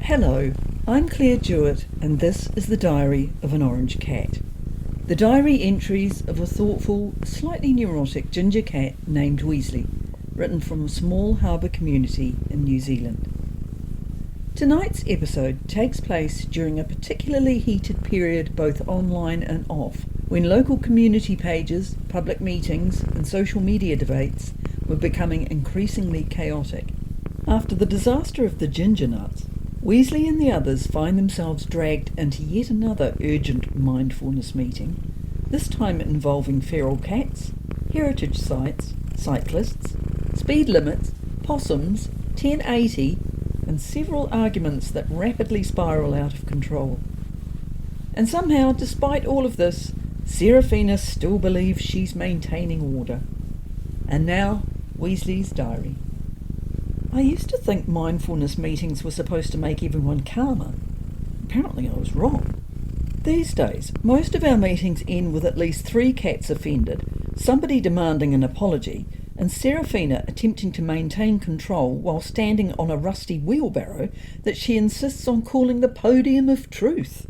Hello, I'm Claire Jewitt, and this is the Diary of an Orange Cat. The diary entries of a thoughtful, slightly neurotic ginger cat named Weasley, written from a small harbour community in New Zealand. Tonight's episode takes place during a particularly heated period both online and off, when local community pages, public meetings and social media debates were becoming increasingly chaotic. After the disaster of the ginger nuts, Weasley and the others find themselves dragged into yet another urgent mindfulness meeting, this time involving feral cats, heritage sites, cyclists, speed limits, possums, 1080, and several arguments that rapidly spiral out of control. And somehow, despite all of this, Serafina still believes she's maintaining order. And now, Weasley's diary. I used to think mindfulness meetings were supposed to make everyone calmer. Apparently I was wrong. These days, most of our meetings end with at least 3 cats offended, somebody demanding an apology, and Serafina attempting to maintain control while standing on a rusty wheelbarrow that she insists on calling the Podium of Truth.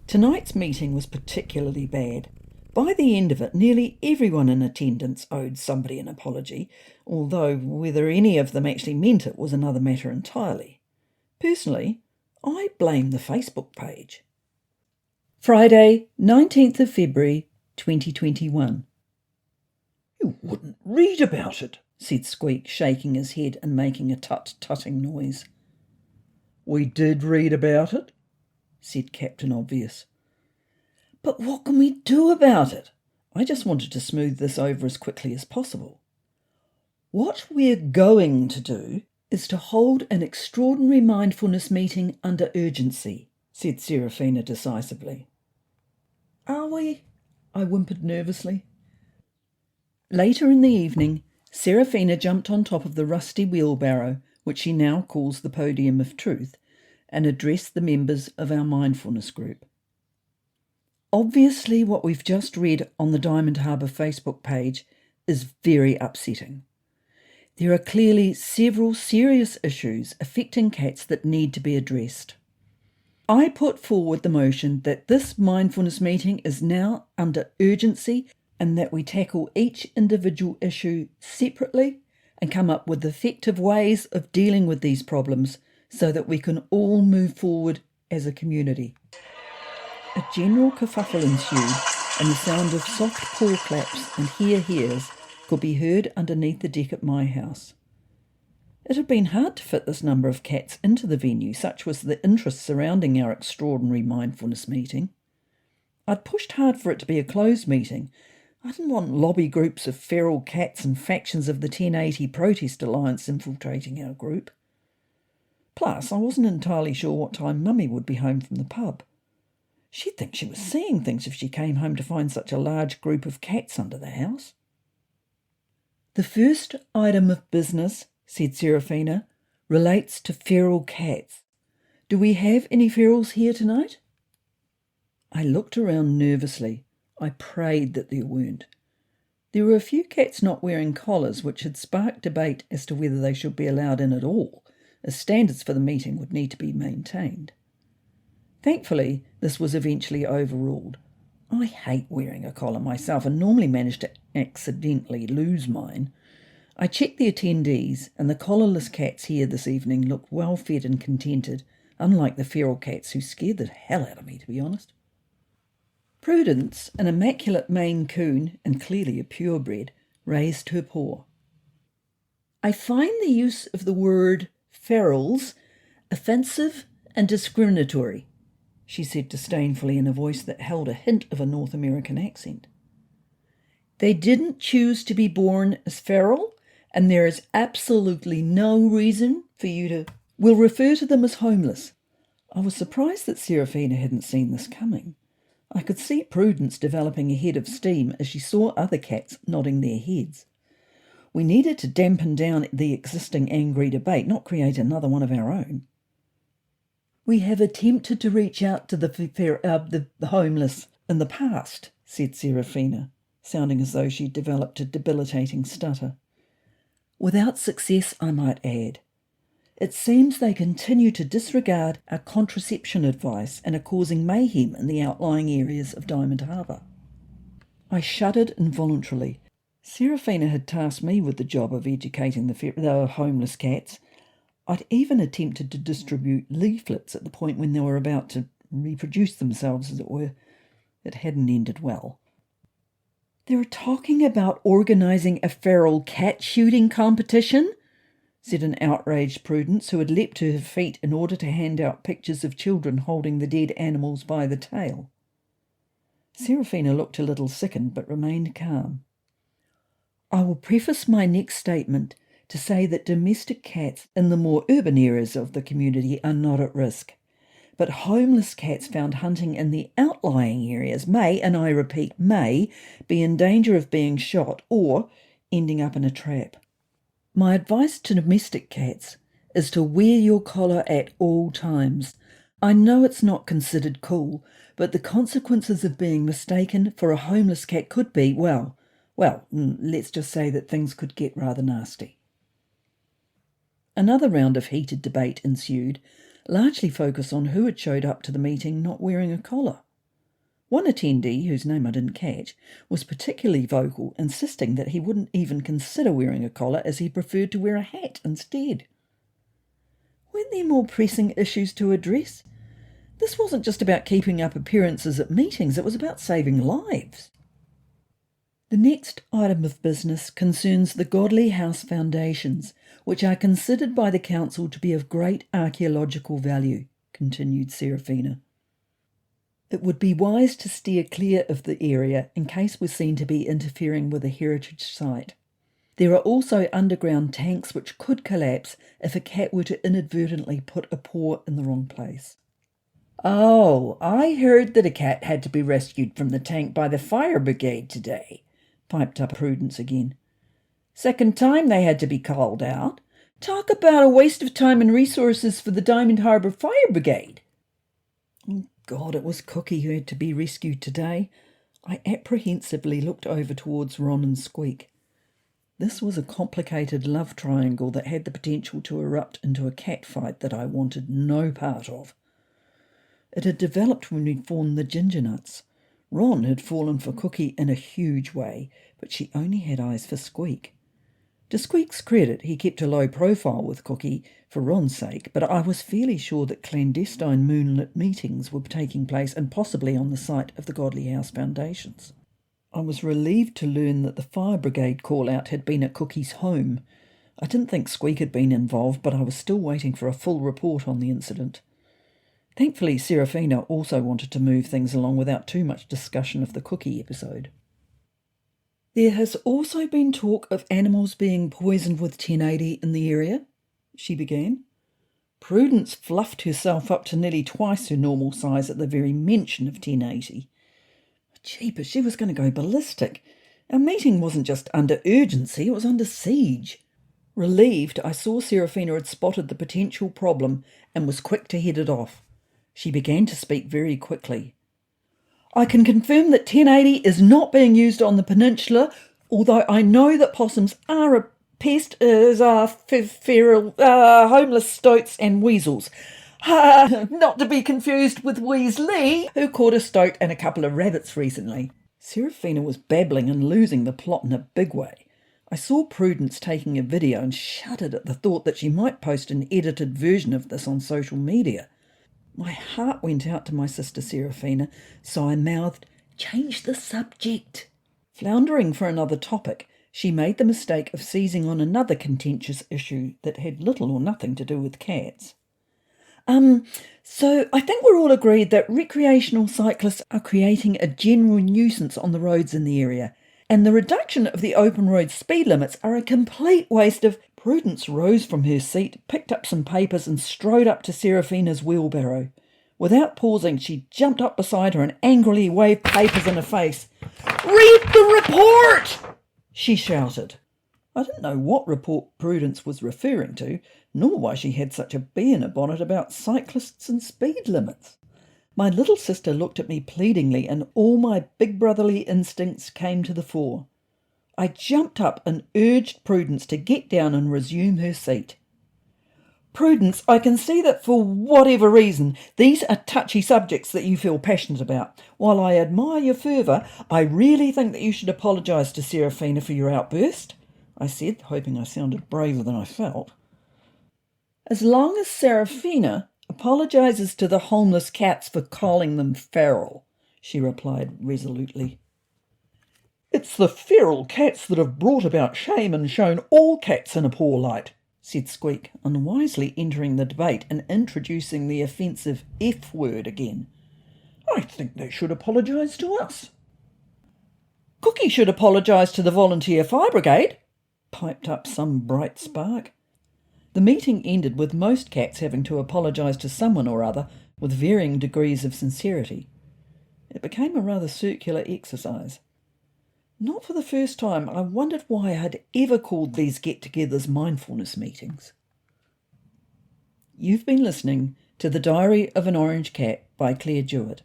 Tonight's meeting was particularly bad. By the end of it, nearly everyone in attendance owed somebody an apology, although whether any of them actually meant it was another matter entirely. Personally, I blame the Facebook page. Friday, 19th of February, 2021. "You wouldn't read about it," said Squeak, shaking his head and making a tut-tutting noise. "We did read about it," said Captain Obvious. "But what can we do about it?" I just wanted to smooth this over as quickly as possible. "What we're going to do is to hold an extraordinary mindfulness meeting under urgency," said Serafina decisively. "Are we?" I whimpered nervously. Later in the evening, Serafina jumped on top of the rusty wheelbarrow, which she now calls the Podium of Truth, and addressed the members of our mindfulness group. Obviously, what we've just read on the Diamond Harbour Facebook page is very upsetting. There are clearly several serious issues affecting cats that need to be addressed. I put forward the motion that this mindfulness meeting is now under urgency and that we tackle each individual issue separately and come up with effective ways of dealing with these problems so that we can all move forward as a community. A general kerfuffle ensued, and the sound of soft paw claps and hears could be heard underneath the deck at my house. It had been hard to fit this number of cats into the venue, such was the interest surrounding our extraordinary mindfulness meeting. I'd pushed hard for it to be a closed meeting. I didn't want lobby groups of feral cats and factions of the 1080 Protest Alliance infiltrating our group. Plus, I wasn't entirely sure what time Mummy would be home from the pub. She'd think she was seeing things if she came home to find such a large group of cats under the house. "The first item of business," said Serafina, "relates to feral cats. Do we have any ferals here tonight?" I looked around nervously. I prayed that there weren't. There were a few cats not wearing collars, which had sparked debate as to whether they should be allowed in at all, as standards for the meeting would need to be maintained. Thankfully, this was eventually overruled. I hate wearing a collar myself and normally manage to accidentally lose mine. I checked the attendees, and the collarless cats here this evening looked well fed and contented, unlike the feral cats who scared the hell out of me, to be honest. Prudence, an immaculate Maine Coon and clearly a purebred, raised her paw. "I find the use of the word ferals offensive and discriminatory," she said disdainfully in a voice that held a hint of a North American accent. "They didn't choose to be born as feral, and there is absolutely no reason for you to... We'll refer to them as homeless." I was surprised that Serafina hadn't seen this coming. I could see Prudence developing a head of steam as she saw other cats nodding their heads. We needed to dampen down the existing angry debate, not create another one of our own. "We have attempted to reach out to the homeless in the past," said Serafina, sounding as though she'd developed a debilitating stutter. "Without success, I might add. It seems they continue to disregard our contraception advice and are causing mayhem in the outlying areas of Diamond Harbour. I shuddered involuntarily. Serafina had tasked me with the job of educating the homeless cats. I'd even attempted to distribute leaflets at the point when they were about to reproduce themselves, as it were. It hadn't ended well. "They're talking about organising a feral cat shooting competition," said an outraged Prudence, who had leapt to her feet in order to hand out pictures of children holding the dead animals by the tail. Serafina looked a little sickened, but remained calm. "I will preface my next statement to say that domestic cats in the more urban areas of the community are not at risk. But homeless cats found hunting in the outlying areas may, and I repeat may, be in danger of being shot or ending up in a trap. My advice to domestic cats is to wear your collar at all times. I know it's not considered cool, but the consequences of being mistaken for a homeless cat could be, well, let's just say that things could get rather nasty." Another round of heated debate ensued, largely focused on who had showed up to the meeting not wearing a collar. One attendee, whose name I didn't catch, was particularly vocal, insisting that he wouldn't even consider wearing a collar as he preferred to wear a hat instead. Weren't there more pressing issues to address? This wasn't just about keeping up appearances at meetings, it was about saving lives. The next item of business concerns the Godly House foundations, which are considered by the council to be of great archaeological value, continued Serafina. It would be wise to steer clear of the area in case we're seen to be interfering with a heritage site. There are also underground tanks which could collapse if a cat were to inadvertently put a paw in the wrong place. "Oh, I heard that a cat had to be rescued from the tank by the fire brigade today," piped up Prudence again. "Second time they had to be called out. Talk about a waste of time and resources for the Diamond Harbour Fire Brigade." Oh God, it was Cookie who had to be rescued today. I apprehensively looked over towards Ron and Squeak. This was a complicated love triangle that had the potential to erupt into a cat fight that I wanted no part of. It had developed when we formed the Ginger Nuts. Ron had fallen for Cookie in a huge way, but she only had eyes for Squeak. To Squeak's credit, he kept a low profile with Cookie for Ron's sake, but I was fairly sure that clandestine moonlit meetings were taking place and possibly on the site of the Godly House foundations. I was relieved to learn that the fire brigade call-out had been at Cookie's home. I didn't think Squeak had been involved, but I was still waiting for a full report on the incident. Thankfully, Serafina also wanted to move things along without too much discussion of the Cookie episode. "There has also been talk of animals being poisoned with 1080 in the area," she began. Prudence fluffed herself up to nearly twice her normal size at the very mention of 1080. Jeepers, she was going to go ballistic. Our meeting wasn't just under urgency, it was under siege. Relieved, I saw Serafina had spotted the potential problem and was quick to head it off. She began to speak very quickly. "I can confirm that 1080 is not being used on the peninsula, although I know that possums are a pest, as are feral, homeless stoats and weasels. Not to be confused with Weasley, who caught a stoat and a couple of rabbits recently." Serafina was babbling and losing the plot in a big way. I saw Prudence taking a video and shuddered at the thought that she might post an edited version of this on social media. My heart went out to my sister Serafina, so I mouthed, "Change the subject." Floundering for another topic, she made the mistake of seizing on another contentious issue that had little or nothing to do with cats. So I think we're all agreed that recreational cyclists are creating a general nuisance on the roads in the area, and the reduction of the open road speed limits are a complete waste of..." Prudence rose from her seat, picked up some papers and strode up to Serafina's wheelbarrow. Without pausing, she jumped up beside her and angrily waved papers in her face. "Read the report!" she shouted. I didn't know what report Prudence was referring to, nor why she had such a bee in her bonnet about cyclists and speed limits. My little sister looked at me pleadingly, and all my big brotherly instincts came to the fore. I jumped up and urged Prudence to get down and resume her seat. Prudence, I can see that for whatever reason, these are touchy subjects that you feel passionate about. While I admire your fervour, I really think that you should apologise to Serafina for your outburst, I said, hoping I sounded braver than I felt. As long as Serafina apologises to the homeless cats for calling them feral, she replied resolutely. It's the feral cats that have brought about shame and shown all cats in a poor light, said Squeak, unwisely entering the debate and introducing the offensive F word again. I think they should apologise to us. Cookie should apologise to the volunteer fire brigade, piped up some bright spark. The meeting ended with most cats having to apologise to someone or other with varying degrees of sincerity. It became a rather circular exercise. Not for the first time, I wondered why I had ever called these get-togethers mindfulness meetings. You've been listening to The Diary of an Orange Cat by Claire Jewitt.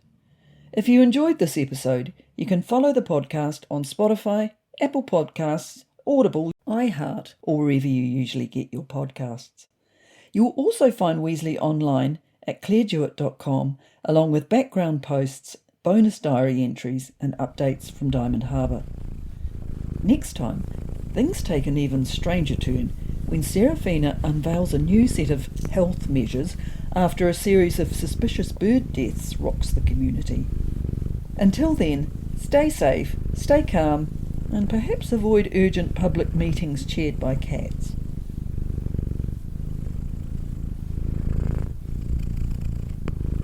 If you enjoyed this episode, you can follow the podcast on Spotify, Apple Podcasts, Audible, iHeart, or wherever you usually get your podcasts. You will also find Weasley online at clairejewitt.com, along with background posts, bonus diary entries, and updates from Diamond Harbour. Next time, things take an even stranger turn when Serafina unveils a new set of health measures after a series of suspicious bird deaths rocks the community. Until then, stay safe, stay calm, and perhaps avoid urgent public meetings chaired by cats.